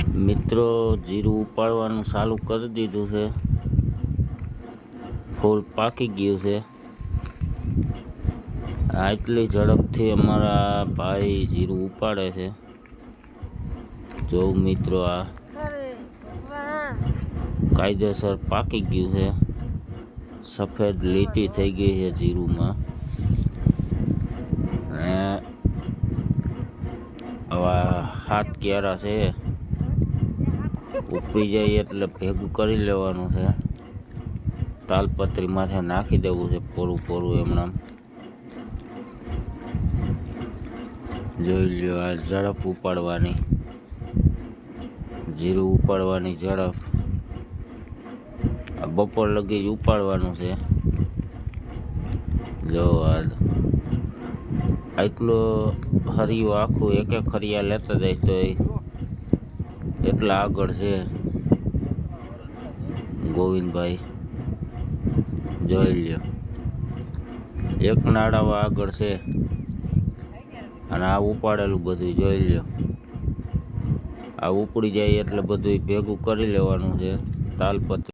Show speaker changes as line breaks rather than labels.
મિત્રો જીરું ઉપાડવાનું ચાલુ કરી દીધું છે, ફૂલ પાકી ગયું છે। આટલી ઝડપથી અમારા ભાઈ જીરું ઉપાડે છે। જો મિત્રો આ કાયદેસર પાકી ગયું છે, સફેદ લીટી થઈ ગઈ છે જીરુંમાં। ને આવા 7 ક્યારા છે, ઉપડી જાય એટલે ભેગું કરી લેવાનું છે। તાલપત્રી માથે નાખી દેવું છે પોરું પોરું એમણામ। જોઈ લ્યો આ ઝડપ ઉપાડવાની, જીરું ઉપાડવાની ઝડપ। આ બપોર લગી જ ઉપાડવાનું છે। જો આટલો હરિયો આખું એક હરિયા લેતા જાય તો એટલા આગળ છે ગોવિંદભાઈ। જોઈ લ્યો એક નાડાવા આગળ છે, અને આ ઉપાડેલું બધું જોઈ લ્યો। આ ઉપડી જાય એટલે બધું ભેગું કરી લેવાનું છે તાલપત્ર।